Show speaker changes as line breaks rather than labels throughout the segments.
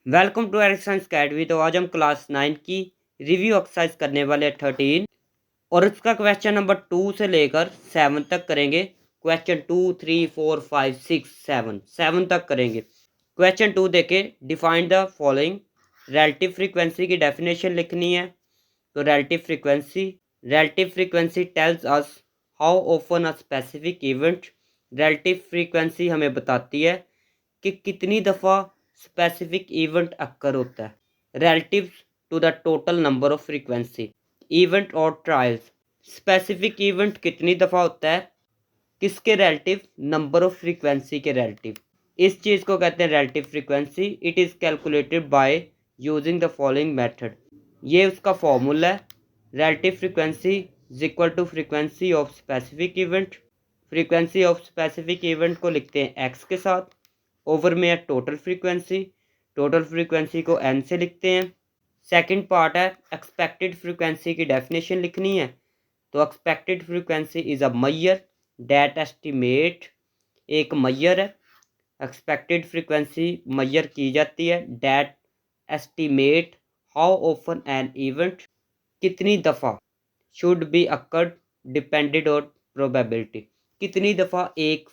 Welcome to एरिक्संस academy. तो आज हम क्लास 9 की रिव्यू एक्सरसाइज करने वाले हैं 13 और उसका क्वेश्चन नंबर 2 से लेकर 7 तक करेंगे। क्वेश्चन 2 3 4 5 6 7 तक करेंगे। क्वेश्चन 2 देखे, define the following. Relative frequency की डेफिनेशन लिखनी है। तो relative frequency tells us how often a specific event. Relative frequency हमें बताती है कि कितनी दफ़ा स्पेसिफिक इवेंट अक्कर होता है relative to the total number of frequency event और ट्रायल्स। स्पेसिफिक इवेंट कितनी दफ़ा होता है, किसके रिलेटिव, नंबर ऑफ फ्रीक्वेंसी के रिलेटिव। इस चीज़ को कहते हैं relative frequency. It is calculated by using the following method. ये उसका फॉर्मूला है। Relative frequency is equal to frequency of specific event. Frequency of specific event को लिखते हैं एक्स के साथ, ओवर में है टोटल फ्रीक्वेंसी। टोटल फ्रीक्वेंसी को एन से लिखते हैं। सेकंड पार्ट है एक्सपेक्टेड फ्रीक्वेंसी की डेफिनेशन लिखनी है। तो expected frequency is a measure that estimate. एक मैयर है, एक्सपेक्टेड फ्रीक्वेंसी मैयर की जाती है that estimate how often an event, कितनी दफ़ा, should be occurred depended on probability, कितनी दफ़ा एक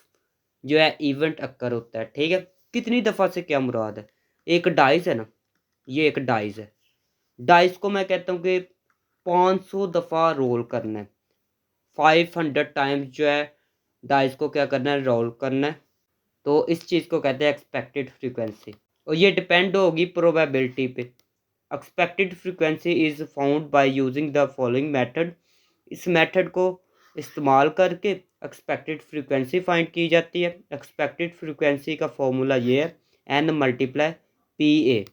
जो है इवेंट अक्कर होता है। ठीक है, कितनी दफ़ा से क्या मुराद है। एक डाइस है ना, ये एक डाइस है। डाइस को मैं कहता हूँ कि 500 दफ़ा रोल करना है। 500 टाइम्स जो है डाइस को क्या करना है, रोल करना है। तो इस चीज़ को कहते हैं एक्सपेक्टेड फ्रीक्वेंसी और ये डिपेंड होगी प्रोबेबिलिटी पे। Expected frequency is found by using the following method. इस मेथड को इस्तेमाल करके एक्सपेक्टेड फ्रीक्वेंसी फाइंड की जाती है। एक्सपेक्टेड फ्रीक्वेंसी का फॉर्मूला ये है N multiply P A.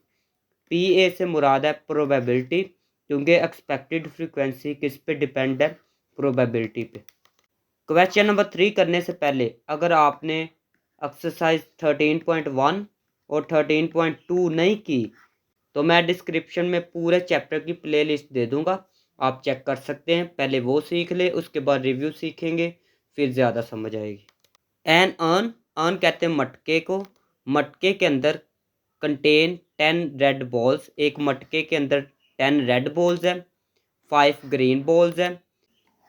P A से मुराद है प्रोबेबिलिटी, क्योंकि एक्सपेक्टेड फ्रीक्वेंसी किस पे डिपेंड है, प्रोबेबिलिटी पे। क्वेश्चन नंबर 3 करने से पहले अगर आपने एक्सरसाइज 13.1 और 13.2 नहीं की तो मैं डिस्क्रिप्शन में पूरे चैप्टर की प्लेलिस्ट दे दूंगा, आप चेक कर सकते हैं। पहले वो सीख ले, उसके बाद रिव्यू सीखेंगे, फिर ज़्यादा समझ आएगी। एन अर्न, अर्न कहते हैं मटके को। मटके के अंदर कंटेन 10 रेड बॉल्स। एक मटके के अंदर 10 रेड बॉल्स हैं, 5 ग्रीन बॉल्स हैं,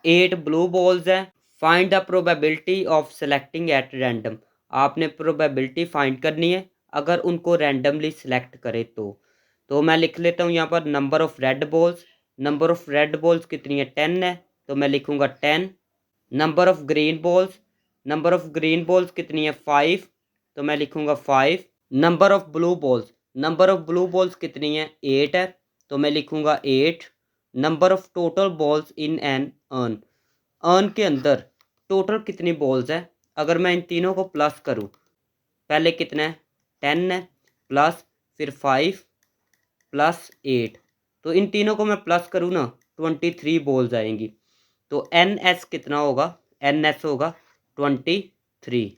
8 ब्लू बॉल्स हैं। Find the probability of selecting at random. आपने प्रोबेबिलिटी फाइंड करनी है अगर उनको रैंडमली सेलेक्ट करे तो मैं लिख लेता हूँ यहाँ पर number of red balls. Number of red balls कितनी है, 10 है, तो मैं लिखूँगा 10। Number of green balls, number of green balls कितनी है, 5, तो मैं लिखूँगा 5। Number of blue balls, number of blue balls कितनी है, 8 है, तो मैं लिखूँगा 8। Number of total balls in an earn, earn के अंदर टोटल कितनी बॉल्स है। अगर मैं इन तीनों को प्लस करूँ, पहले कितना है, 10 है, प्लस फिर 5 प्लस 8, तो इन तीनों को मैं प्लस करूँ ना, 23 बॉल्स आएंगी। तो एन एस कितना होगा, एन एस होगा 23।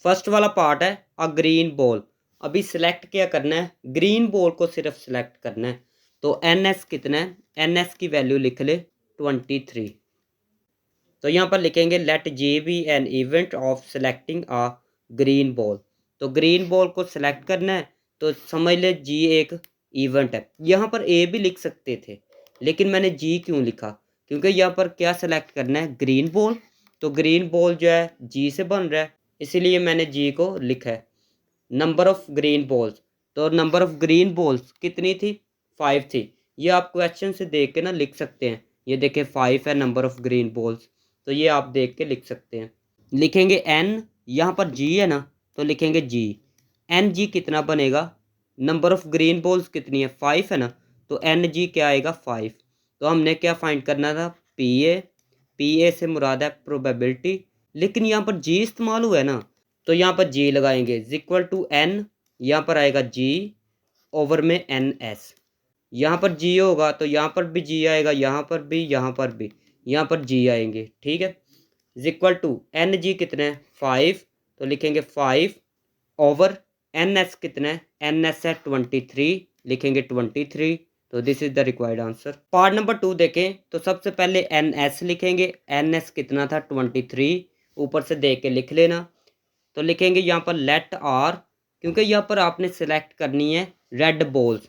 फर्स्ट वाला पार्ट है अ ग्रीन बॉल। अभी सिलेक्ट क्या करना है, ग्रीन बॉल को सिर्फ सिलेक्ट करना है। तो एन एस कितना है, एन एस की वैल्यू लिख ले 23। तो यहाँ पर लिखेंगे let J be an event of selecting a green ball. तो ग्रीन बॉल को सिलेक्ट करना है, तो समझ ले जी एक इवेंट है। यहाँ पर ए भी लिख सकते थे, लेकिन मैंने जी क्यों लिखा, क्योंकि यहाँ पर क्या सिलेक्ट करना है, ग्रीन बॉल। तो ग्रीन बॉल जो है जी से बन रहा है, इसीलिए मैंने जी को लिखा है। नंबर ऑफ ग्रीन बॉल्स, तो नंबर ऑफ ग्रीन बॉल्स कितनी थी, 5 थी। ये आप क्वेश्चन से देख के ना लिख सकते हैं। ये देखें 5 है नंबर ऑफ ग्रीन बॉल्स, तो ये आप देख के लिख सकते हैं। लिखेंगे एन, यहाँ पर जी है ना, तो लिखेंगे जी। एन जी कितना बनेगा, नंबर ऑफ ग्रीन बॉल्स कितनी है, 5 है ना, तो एन जी क्या आएगा, 5। तो हमने क्या फाइंड करना था, पी ए। पी ए से मुराद है प्रोबेबिलिटी, लेकिन यहाँ पर जी इस्तेमाल हुआ है ना, तो यहाँ पर जी लगाएंगे इज इक्वल टू एन। यहाँ पर आएगा जी ओवर में एन एस। यहाँ पर जी होगा तो यहाँ पर भी जी आएगा, यहाँ पर भी, यहाँ पर भी, यहाँ पर जी आएंगे। ठीक है, is equal to N G कितना है, 5, तो लिखेंगे 5 ओवर एन एस कितना है, एन एस है 23, लिखेंगे 23। तो this is the required answer. Part number 2 देखें तो सबसे पहले एन एस लिखेंगे। एन एस कितना था, 23, ऊपर से देख के लिख लेना। तो लिखेंगे यहाँ पर लेट आर क्योंकि यहाँ पर आपने सेलेक्ट करनी है रेड बॉल्स।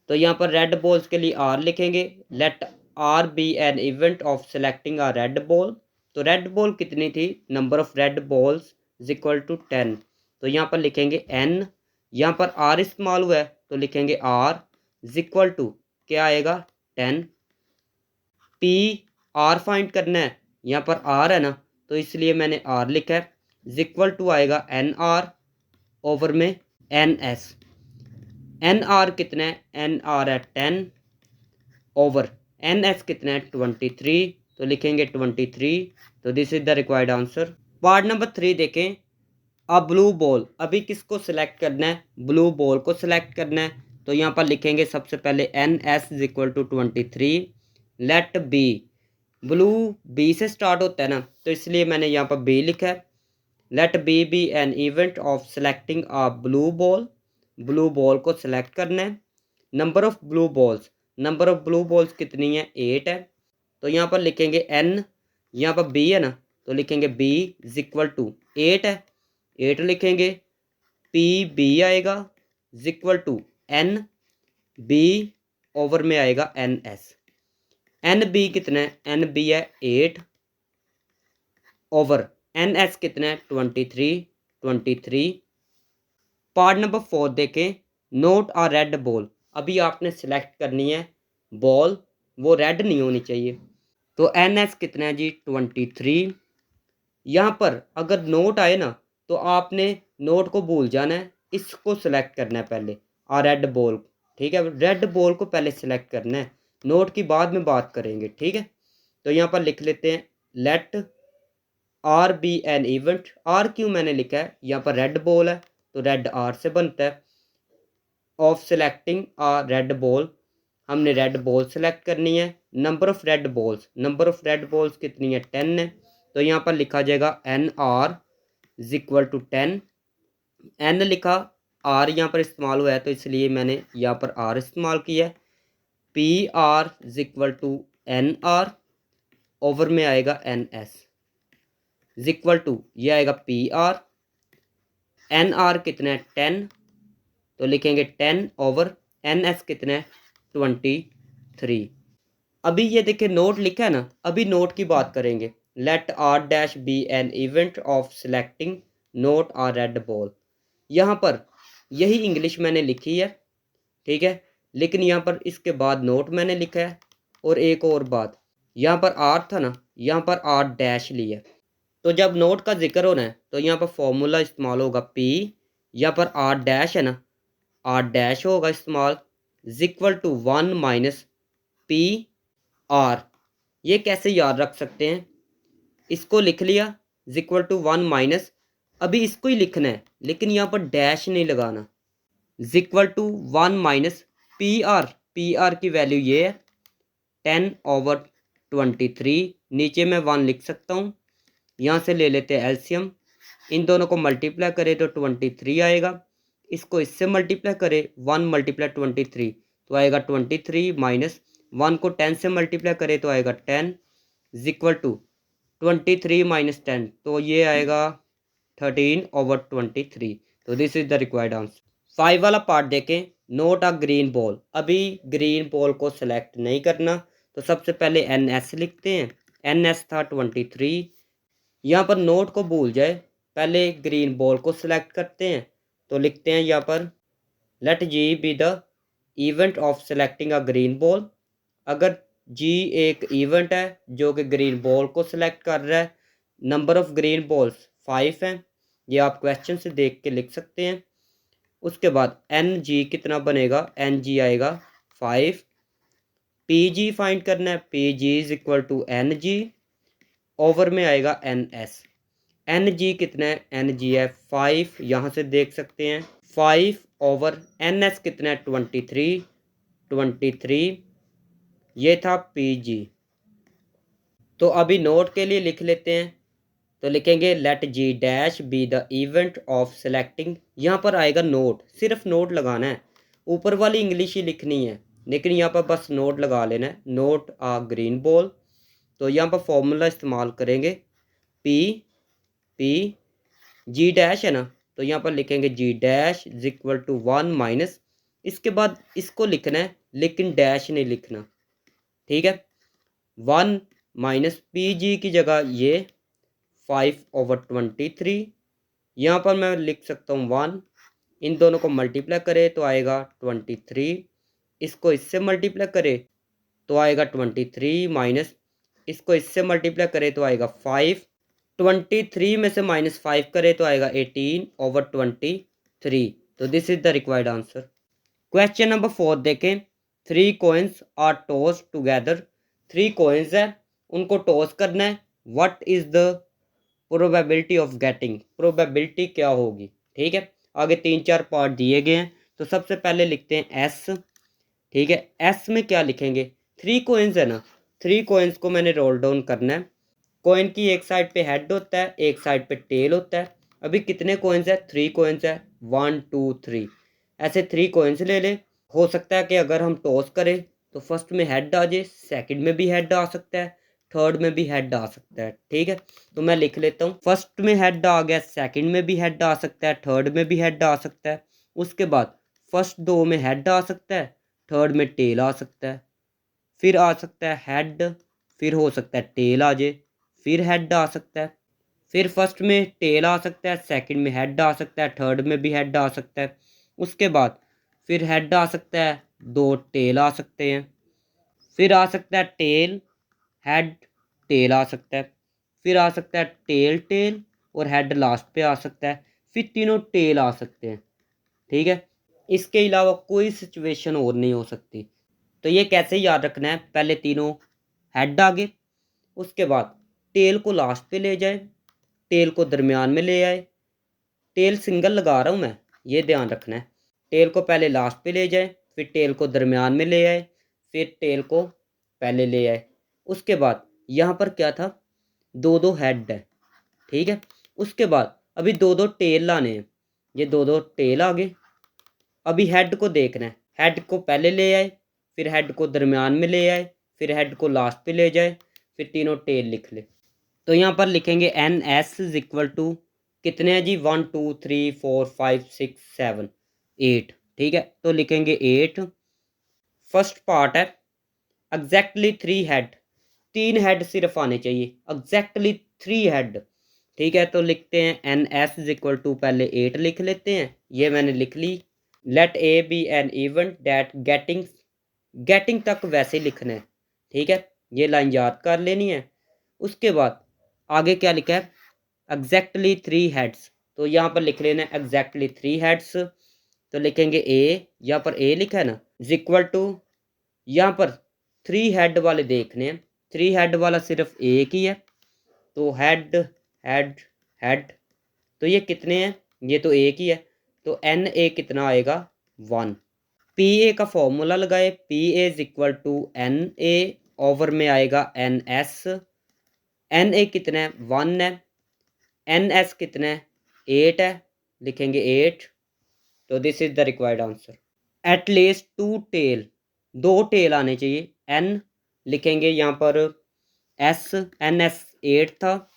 तो यहाँ पर रेड बॉल्स के लिए आर लिखेंगे, let R be an event of selecting a red ball. तो रेड बॉल कितनी थी, number of red balls is equal to 10। तो यहाँ पर लिखेंगे एन, यहाँ पर आर इस्तेमाल हुआ है तो लिखेंगे आर इज इक्वल टू क्या आएगा 10। पी आर फाइंड करना है, यहाँ पर आर है ना तो इसलिए मैंने आर लिखा है, इज इक्वल टू आएगा एन आर ओवर में एन एस। एन आर कितना है, एन आर है 10 ओवर एन एस कितना है 23। तो लिखेंगे 23। तो this is the required answer. Part number 3 देखें। अब ब्लू बॉल, अभी किसको सिलेक्ट करना है, ब्लू बॉल को सिलेक्ट करना है। तो यहाँ पर लिखेंगे सबसे पहले N S is equal to 23, let B, blue B से स्टार्ट होता है ना तो इसलिए मैंने यहाँ पर बी लिखा है। Let B be an event of selecting a blue ball, blue ball को सिलेक्ट करना है। Number of blue balls, number of blue balls कितनी है 8 है। तो यहाँ पर लिखेंगे एन, यहाँ पर बी है ना तो लिखेंगे बी इज इक्वल टू 8 है, 8 लिखेंगे। पी बी आएगा is equal to N B over में आएगा एन एस। एन बी कितना है, एन बी है 8 ओवर एन एस कितना है 23। पार्ट नंबर 4 देखें। नोट आ रेड बॉल, अभी आपने सेलेक्ट करनी है बॉल, वो रेड नहीं होनी चाहिए। तो एन एस कितना है जी 23। यहाँ पर अगर नोट आए ना तो आपने नोट को भूल जाना है, इसको सिलेक्ट करना है पहले आ रेड बॉल, ठीक है। रेड बॉल को पहले सिलेक्ट करना है, नोट की बाद में बात करेंगे, ठीक है। तो यहाँ पर लिख लेते हैं let R be an event. R क्यों मैंने लिखा है, यहाँ पर रेड बॉल है तो रेड आर से बनता है। Of selecting a red ball, हमने रेड बॉल सेलेक्ट करनी है। Number of red balls, number of red balls कितनी है 10 है। तो यहाँ पर लिखा जाएगा N R is equal to 10। N लिखा, आर यहाँ पर इस्तेमाल हुआ है तो इसलिए मैंने यहाँ पर आर इस्तेमाल किया है। P R is equal to N R over में आएगा N S is equal to ये आएगा पी आर। एन आर कितना है 10 तो लिखेंगे 10 ओवर एन एस कितना है 23। अभी ये देखिए नोट लिखा है ना, अभी नोट की बात करेंगे। Let R dash be an event of selecting not R red ball. यहाँ पर यही इंग्लिश मैंने लिखी है, ठीक है, लेकिन यहाँ पर इसके बाद नोट मैंने लिखा है। और एक और बात, यहाँ पर आर था ना, यहाँ पर आर डैश लिया। तो जब नोट का जिक्र होना है तो यहाँ पर फॉर्मूला इस्तेमाल होगा पी, यहाँ पर आर डैश है ना, आर डैश होगा इस्तेमाल is equal to 1 minus P R. ये कैसे याद रख सकते हैं, इसको लिख लिया इज इक्वल टू 1 माइनस, अभी इसको ही लिखना है लेकिन यहाँ पर डैश नहीं लगाना, is equal to 1 minus P R. P R की वैल्यू ये है 10 ओवर 23। नीचे मैं 1 लिख सकता हूँ, यहाँ से ले लेते हैं एलसीएम, इन दोनों को मल्टीप्लाई करें तो 23 आएगा। इसको इससे मल्टीप्लाई करें 1 मल्टीप्लाई 23 तो आएगा 23 माइनस 1 को 10 से मल्टीप्लाई करें तो आएगा 10 इज इक्वल टू 23 माइनस 10 तो ये आएगा 13 ओवर 23। तो this is the required answer. 5 वाला पार्ट देखें। नोट अ ग्रीन बॉल, अभी ग्रीन बॉल को सिलेक्ट नहीं करना तो सबसे पहले एन एस लिखते हैं। एन एस था 23, यहाँ पर नोट को भूल जाए, पहले ग्रीन बॉल को सिलेक्ट करते हैं। तो लिखते हैं यहाँ पर let G be the event of selecting a green ball. अगर जी एक इवेंट है जो कि ग्रीन बॉल को सिलेक्ट कर रहा है, नंबर ऑफ ग्रीन बॉल्स 5 हैं, ये आप क्वेश्चन से देख के लिख सकते हैं। उसके बाद एन जी कितना बनेगा, एन जी आएगा 5। पी जी फाइंड करना है, P G is equal to N G over में आएगा एन एस। एन जी कितना है, एन जी है 5, यहाँ से देख सकते हैं 5 ओवर एन एस कितना है 23। ये था पी जी। तो अभी नोट के लिए लिख लेते हैं, तो लिखेंगे let G dash be the event of selecting. यहाँ पर आएगा नोट, सिर्फ नोट लगाना है, ऊपर वाली इंग्लिश ही लिखनी है लेकिन यहाँ पर बस नोट लगा लेना है, नोट आ ग्रीन बॉल। तो यहाँ पर फॉर्मूला इस्तेमाल करेंगे पी पी जी डैश है ना तो यहाँ पर लिखेंगे G dash is equal to 1 minus, इसके बाद इसको लिखना है लेकिन डैश नहीं लिखना, ठीक है। 1 माइनस पी जी की जगह ये 5/23, यहाँ पर मैं लिख सकता हूँ 1, इन दोनों को मल्टीप्लाई करें तो आएगा 23, इसको इससे मल्टीप्लाई करें तो आएगा 23 माइनस इसको इससे मल्टीप्लाई करें तो आएगा 5, 23 में से -5 करें तो आएगा 18/23। तो this is the required answer. Question number 4 देखें। 3 coins are toss together, 3 coins है, उनको टॉस करना है। What is the probability of getting, probability क्या होगी, ठीक है। आगे 3-4 पार्ट दिए गए हैं, तो सबसे पहले लिखते हैं एस, ठीक है। एस में क्या लिखेंगे, 3 coins है ना, 3 coins को मैंने रोल डाउन करना है। कॉइन की एक साइड पे हेड होता है, एक साइड पे टेल होता है। अभी कितने कॉइन्स है, 3 coins है, 1 2 3, ऐसे 3 coins ले ले। हो सकता है कि अगर हम टॉस करें तो फर्स्ट में हेड आ जाए, सेकंड में भी हेड आ सकता है, थर्ड में भी हेड आ सकता है, ठीक है। तो मैं लिख लेता हूँ, फर्स्ट में हेड आ गया, सेकंड में भी हेड आ सकता है, थर्ड में भी हेड आ सकता है। उसके बाद फर्स्ट 2 में हेड आ सकता है, थर्ड में टेल आ सकता है, फिर आ सकता है हेड, फिर हो सकता है टेल आ जाए, फिर हेड आ सकता है, फिर फर्स्ट में टेल आ सकता है, सेकंड में हेड आ सकता है, थर्ड में भी हेड आ सकता है। उसके बाद फिर हेड आ सकता है, 2 टेल आ सकते हैं, फिर आ सकता है टेल हेड, टेल आ सकता है, फिर आ सकता है टेल टेल और हेड लास्ट पे आ सकता है, फिर तीनों टेल आ सकते हैं, ठीक है। इसके अलावा कोई सिचुएशन और नहीं हो सकती। तो ये कैसे याद रखना है, पहले तीनों हेड आगे, उसके बाद टेल को लास्ट पे ले जाए, टेल को दरमियान में ले आए, टेल सिंगल लगा रहा हूँ मैं, ये ध्यान रखना है। टेल को पहले लास्ट पे ले जाए, फिर टेल को दरमियान में ले आए, फिर टेल को पहले ले आए। उसके बाद यहाँ पर क्या था, 2 हेड है, ठीक है। उसके बाद अभी 2 टेल लाने हैं, ये 2 टेल आ गए। अभी हेड को देखना है, हेड को पहले ले आए, फिर हेड को दरमियान में ले आए, फिर हेड को लास्ट पे ले जाए, फिर तीनों टेल लिख ले। तो यहाँ पर लिखेंगे N S is equal to कितने हैं जी, 1 2 3 4 5 6 7 8, ठीक है। तो लिखेंगे 8। फर्स्ट पार्ट है एग्जैक्टली 3 हेड, 3 हेड सिर्फ आने चाहिए, एग्जैक्टली 3 हेड, ठीक है। तो लिखते हैं N S is equal to, पहले 8 लिख लेते हैं, ये मैंने लिख ली। Let A be an event that getting, getting तक वैसे लिखना है, ठीक है, ये लाइन याद कर लेनी है। उसके बाद आगे क्या लिखा है, एग्जैक्टली 3 हेड्स, तो यहाँ पर लिख लेना है एग्जैक्टली 3 हेड्स। तो लिखेंगे ए, यहाँ पर ए लिखा है ना, इज इक्वल टू, यहाँ पर 3 हेड वाले देखने हैं, 3 हेड वाला सिर्फ एक ही है, तो हेड हेड हेड, तो ये कितने हैं, ये तो एक ही है, तो एन ए कितना आएगा 1। पी ए का फॉर्मूला लगाए, P A is equal to N A, over में आएगा एन एस, एन ए कितना है 1 है, एन एस कितना है 8 है, लिखेंगे 8। तो this is the required answer. At least 2 tail, 2 tail आने चाहिए, एन लिखेंगे यहाँ पर एस, एन एस 8 था,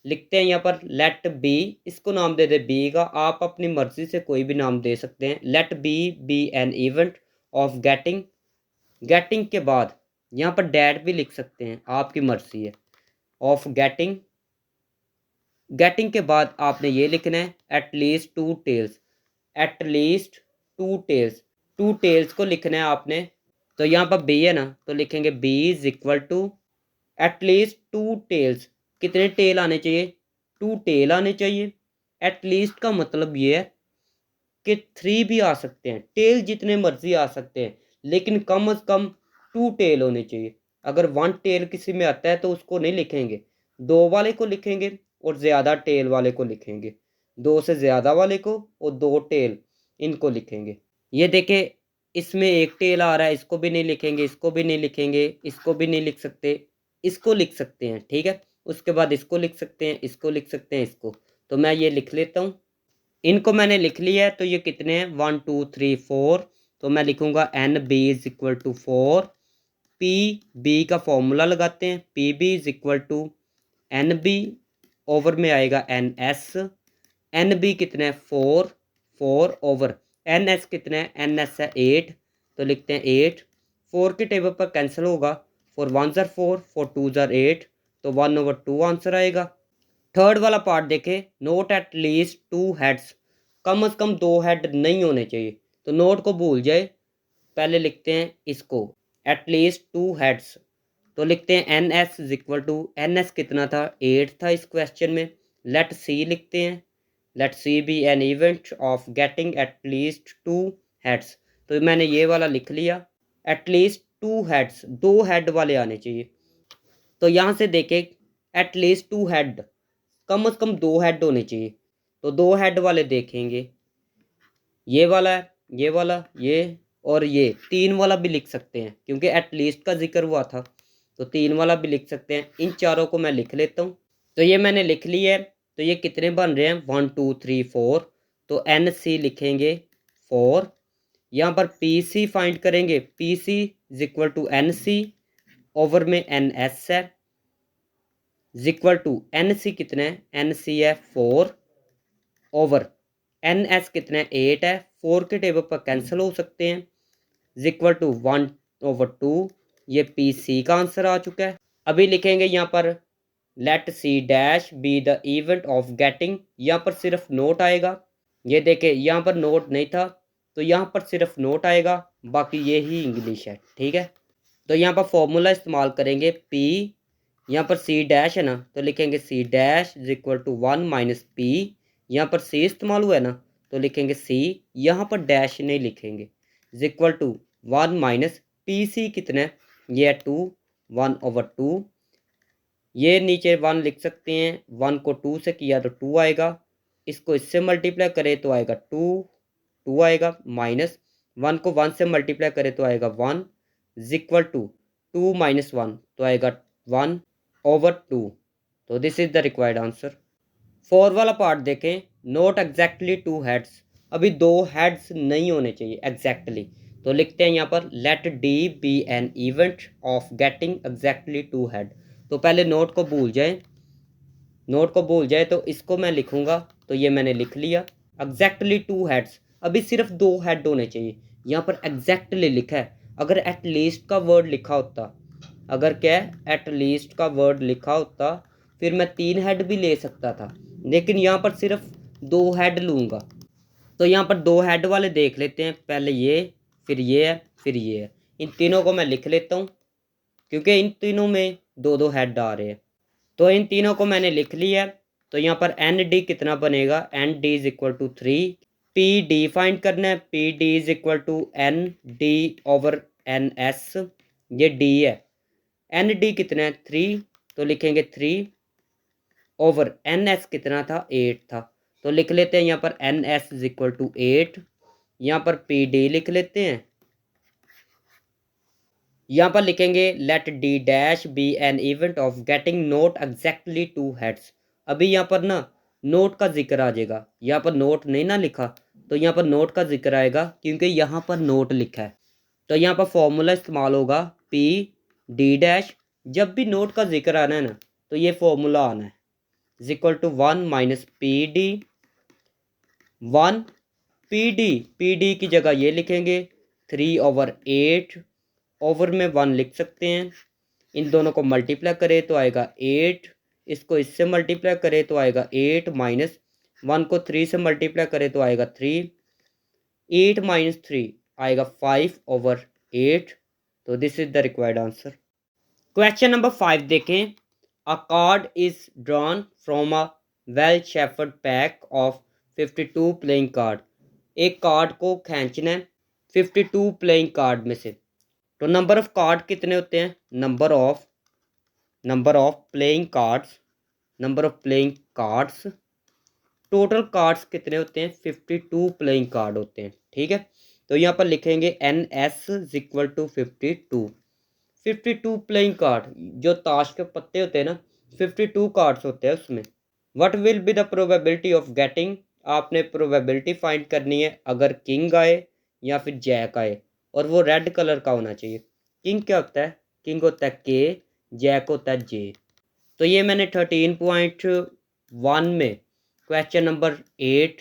लिखते हैं यहाँ पर लेट बी, इसको नाम दे दे बी का, आप अपनी मर्जी से कोई भी नाम दे सकते हैं। Let B be an event of getting, getting के बाद यहाँ पर डैट भी लिख सकते हैं, आपकी मर्जी है। ऑफ गेटिंग, गेटिंग के बाद आपने ये लिखना है at least 2 tails, at least 2 tails, 2 tails को लिखना है आपने। तो यहाँ पर बी है ना, तो लिखेंगे B is equal to at least 2 tails, कितने टेल आने चाहिए, 2 टेल आने चाहिए। एट लीस्ट का मतलब ये है कि 3 भी आ सकते हैं, टेल जितने मर्जी आ सकते हैं, लेकिन कम अज कम 2 टेल होने चाहिए। अगर 1 टेल किसी में आता है तो उसको नहीं लिखेंगे, 2 वाले को लिखेंगे और ज़्यादा टेल वाले को लिखेंगे, 2 से ज़्यादा वाले को और 2 टेल इनको लिखेंगे। ये देखें, इसमें एक टेल आ रहा है, इसको भी नहीं लिखेंगे, इसको भी नहीं लिखेंगे, इसको भी नहीं लिख सकते, इसको लिख सकते हैं, ठीक है। उसके बाद इसको लिख सकते हैं, इसको लिख सकते हैं, इसको। तो मैं ये लिख लेता हूँ, इनको मैंने लिख लिया है। तो ये कितने हैं 1 2 3 4, तो मैं लिखूंगा N B is equal to 4। P B का फॉर्मूला लगाते हैं, P B is equal to N B, over में आएगा एन एस, एन बी कितना है 4, 4 ओवर एन एस कितना है, एन एस है 8, तो लिखते हैं 8। 4 के टेबल पर कैंसिल होगा, 4 1 ज़र 4, 4 2 ज़र 8, तो 1/2 आंसर आएगा। थर्ड वाला पार्ट देखें, नोट एट लीस्ट 2 हेड्स, कम से कम 2 हेड नहीं होने चाहिए, तो नोट को भूल जाए, पहले लिखते हैं इसको एट लीस्ट 2 हेड्स, तो लिखते हैं N S is equal to, N S कितना था 8 था इस क्वेश्चन में। लेट सी लिखते हैं, let C be an event of getting at least 2 heads, तो मैंने ये वाला लिख लिया, एट लीस्ट 2 हेड्स, 2 हेड वाले आने चाहिए। तो यहाँ से देखें एट लीस्ट 2 हेड, कम से कम 2 हेड होने चाहिए, तो 2 हेड वाले देखेंगे, ये वाला है, ये वाला, ये और ये 3 वाला भी लिख सकते हैं क्योंकि एटलीस्ट का जिक्र हुआ था, तो 3 वाला भी लिख सकते हैं। इन चारों को मैं लिख लेता हूँ, तो ये मैंने लिख लिया है। तो ये कितने बन रहे हैं 1 2 3 4, तो एन सी लिखेंगे 4। यहाँ पर पी सी फाइंड करेंगे, P C is equal to N C, over में एन एस है, is equal to N C कितना है, एन सी है 4 ओवर एन एस कितना है 8 है, 4 के टेबल पर कैंसिल हो सकते हैं, इज इक्वल टू 1/2, ये पी सी का आंसर आ चुका है। अभी लिखेंगे यहाँ पर let C dash be the event of getting, यहाँ पर सिर्फ नोट आएगा, ये देखे यहाँ पर नोट नहीं था, तो यहाँ पर सिर्फ नोट आएगा, बाकी ये ही इंग्लिश है, ठीक है। तो यहाँ पर फॉर्मूला इस्तेमाल करेंगे पी, यहाँ पर सी डैश है ना, तो लिखेंगे C dash is equal to 1 minus P, यहाँ पर सी इस्तेमाल हुआ है ना, तो लिखेंगे सी, यहाँ पर डैश नहीं लिखेंगे, is equal to 1 minus P C कितना है, ये है 2, 1/2, ये नीचे 1 लिख सकते हैं, 1 को 2 से किया तो 2 आएगा, इसको इससे मल्टीप्लाई करें तो आएगा 2, 2 आएगा, माइनस 1 को 1 से मल्टीप्लाई करें तो आएगा 1, इज इक्वल टू 2 माइनस 1 तो आएगा 1/2, तो this is the required answer. 4 वाला पार्ट देखें, नोट एग्जैक्टली 2 हेड्स, अभी 2 हेड्स नहीं होने चाहिए एग्जैक्टली, तो लिखते हैं यहाँ पर let D be an event of getting exactly 2 head, तो पहले नोट को भूल जाए, नोट को भूल जाए तो इसको मैं लिखूंगा, तो ये मैंने लिख लिया एग्जैक्टली 2 हेड्स, अभी सिर्फ 2 हेड होने चाहिए, यहाँ पर एग्जैक्टली लिखा है, अगर एट लीस्ट का वर्ड लिखा होता, अगर क्या एट लीस्ट का वर्ड लिखा होता फिर मैं 3 हेड भी ले सकता था, लेकिन यहाँ पर सिर्फ 2 हेड लूँगा, तो यहाँ पर 2 हेड वाले देख लेते हैं, पहले ये, फिर ये है, फिर ये है, इन तीनों को मैं लिख लेता हूँ क्योंकि इन तीनों में 2 हेड आ रहे हैं, तो इन तीनों को मैंने लिख लिया है। तो यहाँ पर एन डी कितना बनेगा, N D is equal to 3, P D find करना है, P D is equal to N D over N S, ये डी है, एन डी कितना है 3, तो लिखेंगे 3 ओवर एन एस कितना था 8 था, तो लिख लेते हैं यहाँ पर N S is equal to 8, यहाँ पर पी डी लिख लेते हैं, यहाँ पर लिखेंगे let D dash be an event of getting not exactly 2 heads, अभी यहाँ पर ना नोट का जिक्र आ जाएगा, यहाँ पर नोट नहीं ना लिखा, तो यहाँ पर नोट का जिक्र आएगा क्योंकि यहाँ पर नोट लिखा है, तो यहाँ पर फॉर्मूला इस्तेमाल होगा पी डी डैश, जब भी नोट का जिक्र आना है ना तो ये फॉर्मूला आना है, is equal to 1 minus P D, 1 P D की जगह ये लिखेंगे 3/8, ओवर में 1 लिख सकते हैं, इन दोनों को मल्टीप्लाई करें तो आएगा 8, इसको इससे मल्टीप्लाई करें तो आएगा 8, माइनस 1 को 3 से मल्टीप्लाई करें तो आएगा 3, 8 माइनस 3 आएगा 5/8, तो this is the required answer. Question number 5 देखें, अ card is drawn from a well shepherd pack of 52 playing card, एक कार्ड को खींचना है 52 प्लेइंग कार्ड में से, तो नंबर ऑफ कार्ड कितने होते हैं, number of playing cards, number of playing cards, total cards कितने होते हैं 52 प्लेइंग कार्ड होते हैं, ठीक है। तो यहाँ पर लिखेंगे N S is equal to 52 playing card, जो ताश के पत्ते होते हैं ना 52 कार्ड्स होते हैं उसमें, what will be the probability of getting, आपने प्रोबेबिलिटी फाइंड करनी है अगर किंग आए या फिर जैक आए, और वो रेड कलर का होना चाहिए। किंग क्या होता है, किंग होता है के, जैक होता है जे, तो ये मैंने 13.1 में क्वेश्चन नंबर 8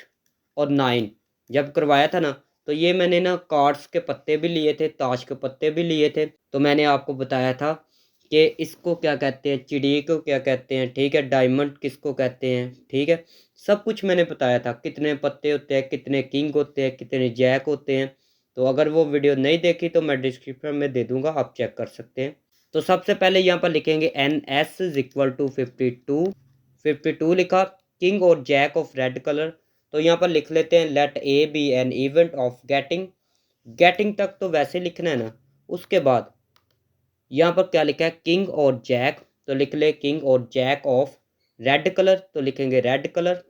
और 9 जब करवाया था ना, तो ये मैंने ना कार्ड्स के पत्ते भी लिए थे, ताश के पत्ते भी लिए थे। तो मैंने आपको बताया था कि इसको क्या कहते हैं, चिड़ी को क्या कहते हैं, ठीक है, डायमंड किसको कहते हैं, ठीक है, सब कुछ मैंने बताया था। कितने पत्ते होते हैं, कितने किंग होते हैं, कितने जैक होते हैं। तो अगर वो वीडियो नहीं देखी तो मैं डिस्क्रिप्शन में दे दूंगा, आप चेक कर सकते हैं। तो सबसे पहले यहाँ पर लिखेंगे N S is equal to 52 लिखा। किंग और जैक ऑफ रेड कलर, तो यहाँ पर लिख लेते हैं let A be an event of getting तक तो वैसे लिखना है ना। उसके बाद यहाँ पर क्या लिखा है, किंग और जैक, तो लिख ले किंग और जैक ऑफ रेड कलर, तो लिखेंगे red colour.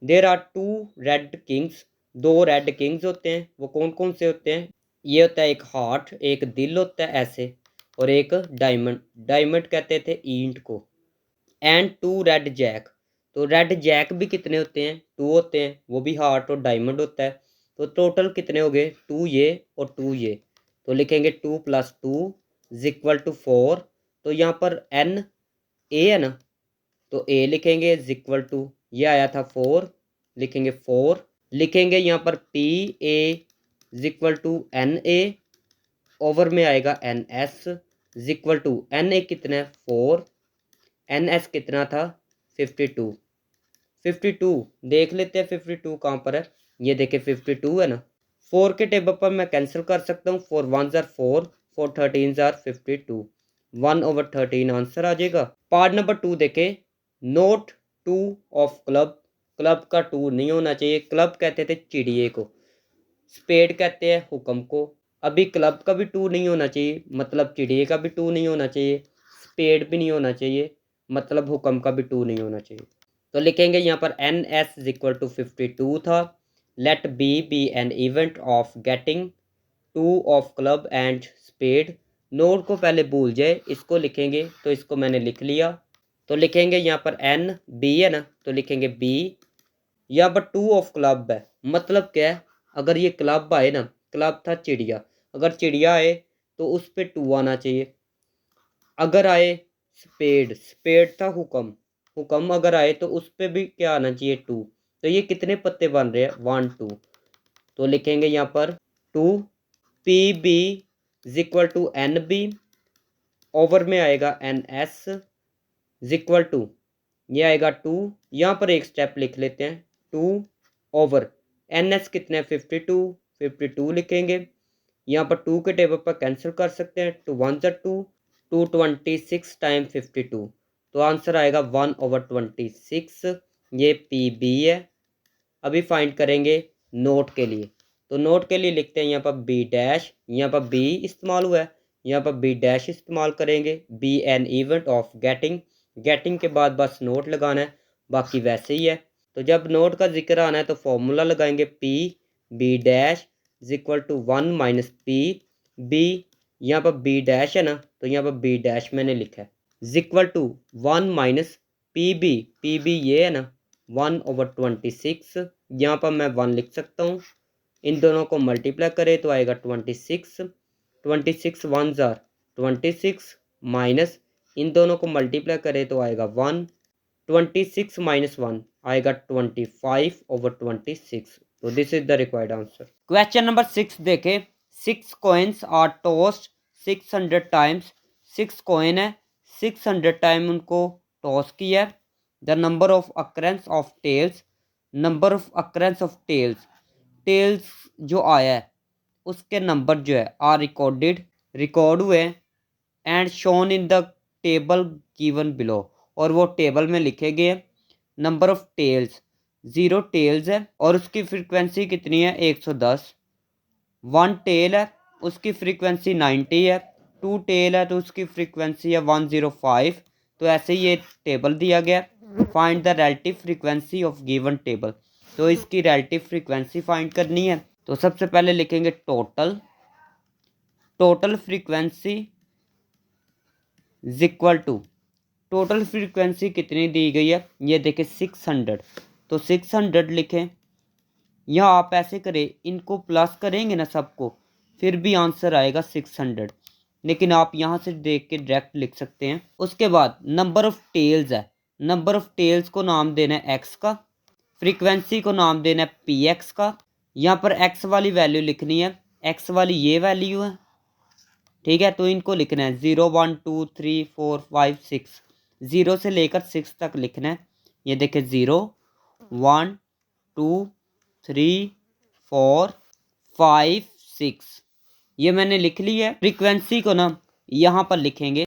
There are 2 red kings, 2 red kings होते हैं। वो कौन कौन से होते हैं, ये होता है एक हार्ट, एक दिल होता है ऐसे, और एक डायमंड कहते थे ईंट को। एंड 2 रेड जैक, तो रेड जैक भी कितने होते हैं, 2 होते हैं, वो भी हार्ट और डायमंड होता है। तो टोटल कितने हो गए, 2 ये और 2 ये, तो लिखेंगे 2 + 2 इज इक्वल टू 4। तो यहाँ पर एन ए है ना, तो ए लिखेंगे इज इक्वल टू, ये आया था 4, लिखेंगे 4। लिखेंगे यहाँ पर P A is equal to N A, over में आएगा N S is equal to, N A कितना है 4, एन एस कितना था 52 देख लेते हैं 52 कहाँ पर है। ये देखिए 52 है ना, 4 के टेबल पर मैं कैंसिल कर सकता हूँ, 4 1s are 4, 4 13s are 52, 1/13 answer आ जाएगा। पार्ट नंबर 2 देखे, नोट 2 ऑफ क्लब, क्लब का 2 नहीं होना चाहिए। क्लब कहते थे चिड़िए को, स्पेड कहते हैं हुक्म को। अभी क्लब का भी 2 नहीं होना चाहिए, मतलब चिड़िए का भी 2 नहीं होना चाहिए, स्पेड भी नहीं होना चाहिए, मतलब हुक्म का भी 2 नहीं होना चाहिए। तो लिखेंगे यहाँ पर N S is equal to 52 था। Late B an event of getting 2 of club and spade. Note को पहले भूल जाए, इसको लिखेंगे, तो इसको मैंने लिख लिया। तो लिखेंगे यहाँ पर एन बी है ना, तो लिखेंगे बी। यहाँ पर 2 ऑफ क्लब है, मतलब क्या है, अगर ये क्लब आए ना, क्लब था चिड़िया, अगर चिड़िया आए तो उस पर 2 आना चाहिए। अगर आए स्पेड था हुक्म अगर आए तो उस पर भी क्या आना चाहिए 2। तो ये कितने पत्ते बन रहे हैं, 1 2, तो लिखेंगे यहाँ पर 2। P B is equal to N B, over में आएगा N S is equal to, ये आएगा 2। यहाँ पर एक स्टेप लिख लेते हैं, 2 ओवर एन एस कितने हैं 52 लिखेंगे। यहाँ पर 2 के टेबल पर कैंसिल कर सकते हैं, 2 1s are 2, 226 टाइम 52, तो आंसर आएगा 1/26। ये पी बी है। अभी फाइंड करेंगे नोट के लिए, तो नोट के लिए लिखते हैं यहाँ पर बी डैश, यहाँ पर बी इस्तेमाल हुआ है, यहाँ पर बी डैश इस्तेमाल करेंगे। B an event of getting के बाद बस नोट लगाना है, बाकी वैसे ही है। तो जब नोट का जिक्र आना है तो फॉर्मूला लगाएंगे P B dash is equal to 1 - P B. यहाँ पर बी डैश है ना, तो यहाँ पर बी डैश मैंने लिखा है is equal to 1 - P B ये है ना 1/26। यहाँ पर मैं 1 लिख सकता हूँ, इन दोनों को मल्टीप्लाई करें तो आएगा 26, 26 1s are 26, माइनस इन दोनों को मल्टीप्लाई करें तो आएगा 1, 26 - 1 आएगा 25/26। तो this is the required answer. Question number 6 देखें, 6 coins are tossed 600 times. 6 coin है, 600 टाइम उनको टॉस किया। The number of occurrence of tails, number of occurrence of tails जो आया है उसके नंबर जो है आर रिकॉर्ड हुए and shown in the table given below, और वो टेबल में लिखे गए। नंबर ऑफ टेल्स 0 टेल्स है और उसकी फ्रीक्वेंसी कितनी है 110। 1 टेल है, उसकी फ्रीक्वेंसी 90 है। 2 टेल है तो उसकी फ्रीक्वेंसी है 105। तो ऐसे ही ये टेबल दिया गया, find the relative frequency of given table. तो इसकी रिलेटिव फ्रीक्वेंसी फाइंड करनी है। तो सबसे पहले लिखेंगे total frequency is equal to, total frequency कितनी दी गई है, ये देखें 600, तो 600 लिखें। यहाँ आप ऐसे करें, इनको प्लस करेंगे ना सबको, फिर भी आंसर आएगा 600, लेकिन आप यहाँ से देख के डायरेक्ट लिख सकते हैं। उसके बाद नंबर ऑफ टेल्स है, नंबर ऑफ टेल्स को नाम देना है एक्स का, फ्रीक्वेंसी को नाम देना है पी एक्स का। यहाँ पर एक्स वाली वैल्यू लिखनी है, एक्स वाली ये वैल्यू है, ठीक है। तो इनको लिखना है 0 1 2 3 4 5 6, 0 से लेकर 6 तक लिखना है। ये देखें 0 1 2 3 4 5 6, ये मैंने लिख ली है। फ्रीक्वेंसी को ना यहाँ पर लिखेंगे,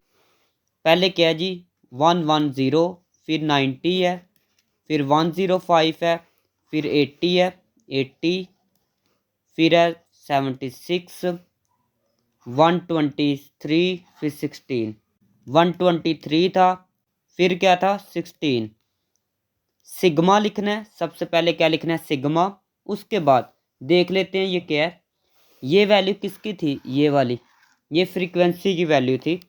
पहले क्या है जी 110, फिर 90 है, फिर 105 है, फिर 80 है, 80, फिर है 76, 123, फिर 16, 123 था, फिर क्या था 16। सिग्मा लिखना है, सबसे पहले क्या लिखना है सिग्मा। उसके बाद देख लेते हैं ये क्या है, ये वैल्यू किसकी थी, ये वाली, ये फ्रीक्वेंसी की वैल्यू थी।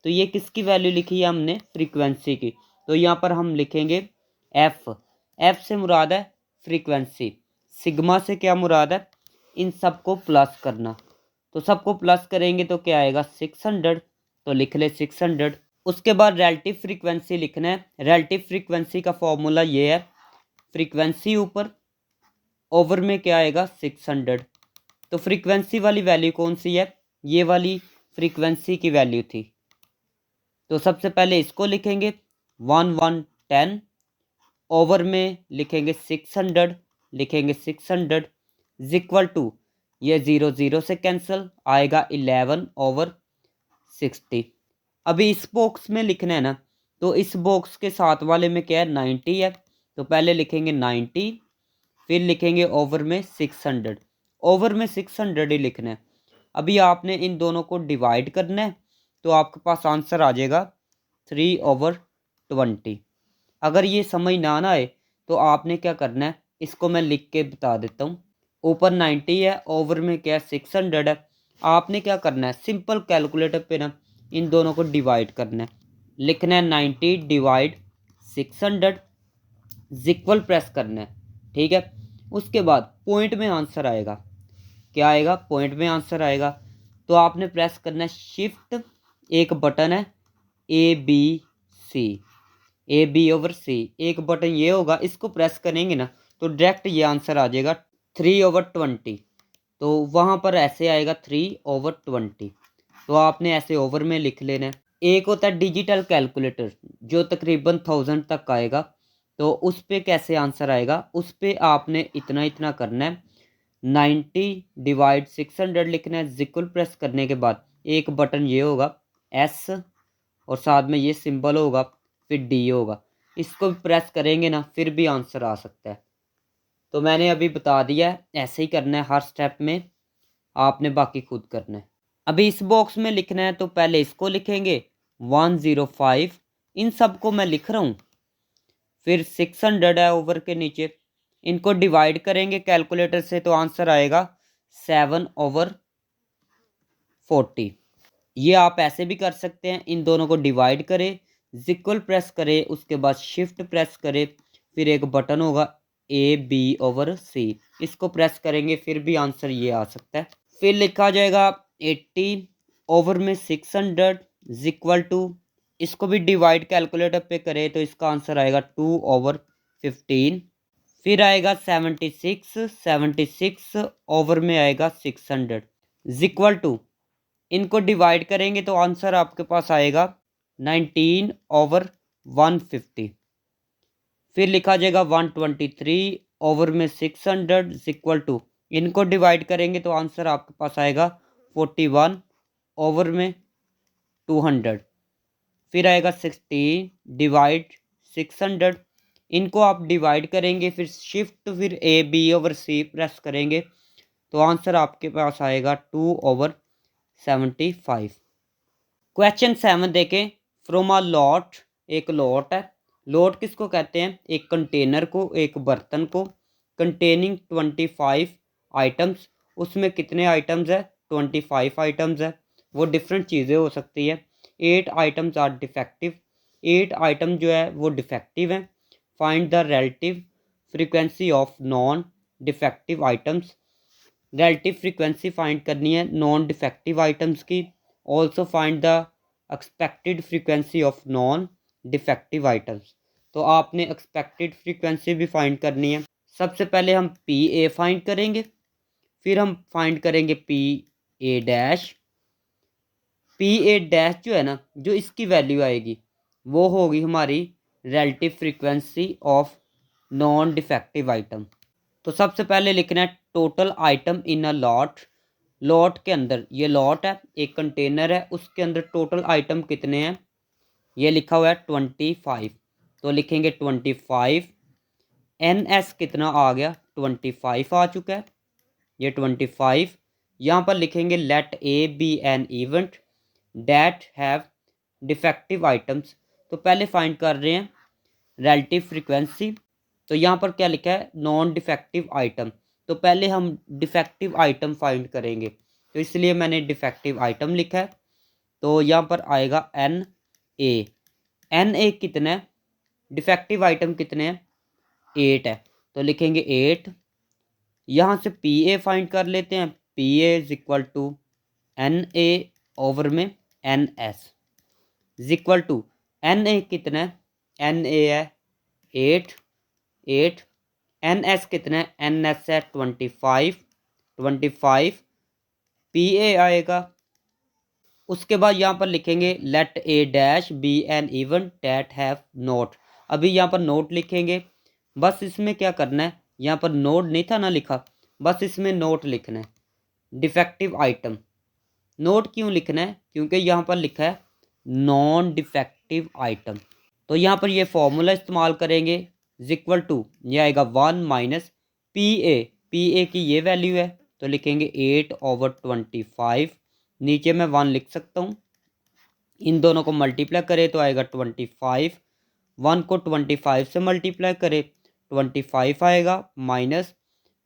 तो ये किसकी वैल्यू लिखी है हमने, फ्रीक्वेंसी की। तो यहाँ पर हम लिखेंगे एफ, एफ से मुराद है फ्रीक्वेंसी, सिग्मा से क्या मुराद है, इन सबको प्लस करना। तो सबको प्लस करेंगे तो क्या आएगा 600, तो लिख ले 600। उसके बाद रिलेटिव फ्रीक्वेंसी लिखना है। रिलेटिव फ्रीक्वेंसी का फॉर्मूला ये है, फ्रीक्वेंसी ऊपर ओवर में क्या आएगा 600। तो फ्रीक्वेंसी वाली वैल्यू कौन सी है, ये वाली फ्रीक्वेंसी की वैल्यू थी। तो सबसे पहले इसको लिखेंगे 1110, ओवर में लिखेंगे 600, लिखेंगे 600 इक्वल टू, ये 0 0 से कैंसिल आएगा 11/60। अभी इस बॉक्स में लिखना है ना, तो इस बॉक्स के साथ वाले में क्या है 90 है। तो पहले लिखेंगे 90, फिर लिखेंगे ओवर में 600, ओवर में 600 ही लिखना है। अभी आपने इन दोनों को डिवाइड करना है, तो आपके पास आंसर आ जाएगा 3/20। अगर ये समझ ना आए तो आपने क्या करना है, इसको मैं लिख के बता देता हूँ। ऊपर 90 है, ओवर में क्या 600 है। आपने क्या करना है, सिंपल कैलकुलेटर पे ना इन दोनों को डिवाइड करना है। लिखना है 90 डिवाइड 600 इक्वल प्रेस करना है, ठीक है। उसके बाद पॉइंट में आंसर आएगा, क्या आएगा, पॉइंट में आंसर आएगा। तो आपने प्रेस करना है शिफ्ट, एक बटन है A B C, A B over C, एक बटन ये होगा, इसको प्रेस करेंगे ना तो डायरेक्ट ये आंसर आ जाएगा 3/20। तो वहाँ पर ऐसे आएगा 3/20। तो आपने ऐसे ओवर में लिख लेना है। एक होता है डिजिटल कैलकुलेटर जो तकरीबन 1000 तक आएगा, तो उस पर कैसे आंसर आएगा, उस पर आपने इतना इतना करना है, 90 डिवाइड 600 लिखना है। इक्वल प्रेस करने के बाद एक बटन ये होगा एस, और साथ में ये सिंबल होगा, फिर डी होगा। इसको भी प्रेस करेंगे ना फिर भी आंसर आ सकता है। तो मैंने अभी बता दिया है, ऐसे ही करना है हर स्टेप में, आपने बाकी खुद करना है। अभी इस बॉक्स में लिखना है, तो पहले इसको लिखेंगे 105, इन सब को मैं लिख रहा हूँ। फिर 600 है ओवर के नीचे, इनको डिवाइड करेंगे कैलकुलेटर से तो आंसर आएगा 7/40। ये आप ऐसे भी कर सकते हैं, इन दोनों को डिवाइड करें, इक्वल प्रेस करें, उसके बाद शिफ्ट प्रेस करें, फिर एक बटन होगा ए बी ओवर सी, इसको प्रेस करेंगे फिर भी आंसर ये आ सकता है। फिर लिखा जाएगा 80 ओवर में 600 इक्वल टू, इसको भी डिवाइड कैलकुलेटर पे करें तो इसका आंसर आएगा 2/15। फिर आएगा 76 ओवर में आएगा 600 इक्वल टू, इनको डिवाइड करेंगे तो आंसर आपके पास आएगा 19/150। फिर लिखा जाएगा 123 ओवर में 600 इक्वल टू, इनको डिवाइड करेंगे तो आंसर आपके पास आएगा 41 ओवर में 200। फिर आएगा 16 डिवाइड 600, इनको आप डिवाइड करेंगे, फिर शिफ्ट, फिर A B over C press करेंगे तो आंसर आपके पास आएगा 2/75। क्वेश्चन 7 देखें, फ्रॉम अ लॉट, एक लॉट है। लॉट किसको कहते हैं, एक कंटेनर को, एक बर्तन को, कंटेनिंग 25 आइटम्स। उसमें कितने आइटम्स है, 25 आइटम्स है। वो डिफरेंट चीज़ें हो सकती है। 8 आइटम्स आर डिफेक्टिव, 8 आइटम जो है वो डिफेक्टिव हैं। Find the relative frequency of non defective items, relative frequency find करनी है नॉन डिफेक्टिव आइटम्स की। Also find the expected frequency of non defective items, तो आपने एक्सपेक्टेड फ्रीक्वेंसी भी फाइंड करनी है। सबसे पहले हम पी ए फाइंड करेंगे, फिर हम फाइंड करेंगे P A dash. P A dash जो है ना, जो इसकी वैल्यू आएगी वो होगी हमारी relative frequency of non defective item. तो सबसे पहले लिखना है total item in a lot. Lot के अंदर, ये लॉट है, एक कंटेनर है, उसके अंदर टोटल आइटम कितने हैं, ये लिखा हुआ है 25। तो लिखेंगे 25। एन एस कितना आ गया, 25 आ चुका है, ये 25। यहाँ पर लिखेंगे let A be an event that have defective items. तो पहले फाइंड कर रहे हैं रिलेटिव फ्रीक्वेंसी। तो यहाँ पर क्या लिखा है, नॉन डिफेक्टिव आइटम। तो पहले हम डिफेक्टिव आइटम फाइंड करेंगे, तो इसलिए मैंने डिफेक्टिव आइटम लिखा है। तो यहाँ पर आएगा एन ए। एन ए कितना है, डिफेक्टिव आइटम कितने हैं, 8 है, तो लिखेंगे 8। यहाँ से पी ए फाइंड कर लेते हैं। P A is equal to N A over में N S is equal to, N A कितना है, एन ए है 8। एन एस कितना है, एन एस है 25। पी ए आएगा। उसके बाद यहाँ पर लिखेंगे let A dash be an event that have not. अभी यहाँ पर नोट लिखेंगे। बस इसमें क्या करना है, यहाँ पर नोट नहीं था ना लिखा, बस इसमें नोट लिखना है डिफेक्टिव आइटम। नोट क्यों लिखना है, क्योंकि यहाँ पर लिखा है नॉन डिफेक्टिव आइटम। तो यहाँ पर ये फॉर्मूला इस्तेमाल करेंगे इज इक्वल टू, ये आएगा 1 माइनस पी ए। पी ए की ये वैल्यू है, तो लिखेंगे 8/25। नीचे मैं 1 लिख सकता हूँ। इन दोनों को मल्टीप्लाई करें तो आएगा 25। 1 को 25 से मल्टीप्लाई करें 25 आएगा, माइनस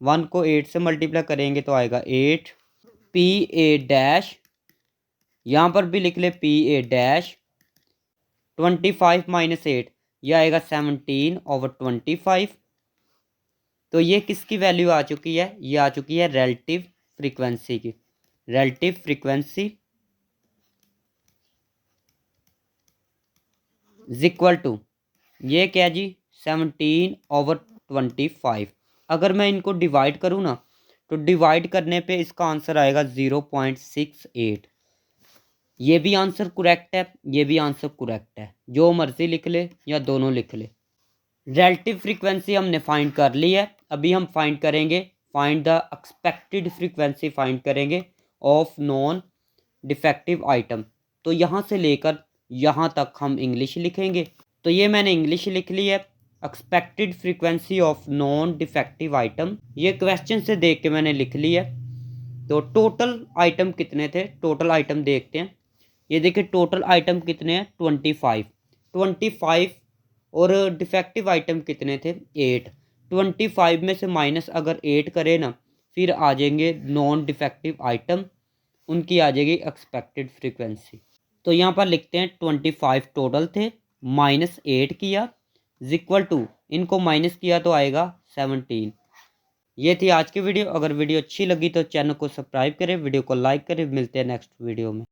1 को 8 से मल्टीप्लाई करेंगे तो आएगा 8। पी ए डैश, यहाँ पर भी लिख ले पी ए डैश 25 माइनस 8, यह आएगा 17/25। तो ये किसकी वैल्यू आ चुकी है, ये आ चुकी है रिलेटिव फ्रीक्वेंसी की। Relative frequency is equal to, ये क्या जी, 17/25। अगर मैं इनको डिवाइड करूँ ना, तो डिवाइड करने पे इसका आंसर आएगा 0.68। ये भी आंसर करेक्ट है, ये भी आंसर करेक्ट है, जो मर्जी लिख ले या दोनों लिख ले। रिलेटिव फ्रीक्वेंसी हमने फाइंड कर ली है। अभी हम फाइंड करेंगे, find the expected frequency find करेंगे ऑफ नॉन डिफेक्टिव आइटम। तो यहाँ से लेकर यहाँ तक हम इंग्लिश लिखेंगे। तो ये मैंने इंग्लिश लिख ली है, expected frequency of non defective item, ये क्वेश्चन से देख के मैंने लिख ली है। तो टोटल आइटम कितने थे, टोटल आइटम देखते हैं। ये देखिए टोटल आइटम कितने हैं, 25 और डिफेक्टिव आइटम कितने थे, 8। 25 में से माइनस अगर 8 करें ना, फिर आ जाएंगे नॉन डिफेक्टिव आइटम, उनकी आ जाएगी एक्सपेक्टेड फ्रीक्वेंसी। तो यहाँ पर लिखते हैं 25 टोटल थे, माइनस 8 किया इज इक्वल टू, इनको माइनस किया तो आएगा 17। ये थी आज की वीडियो। अगर वीडियो अच्छी लगी तो चैनल को सब्सक्राइब करें, वीडियो को लाइक करें। मिलते हैं नेक्स्ट वीडियो में।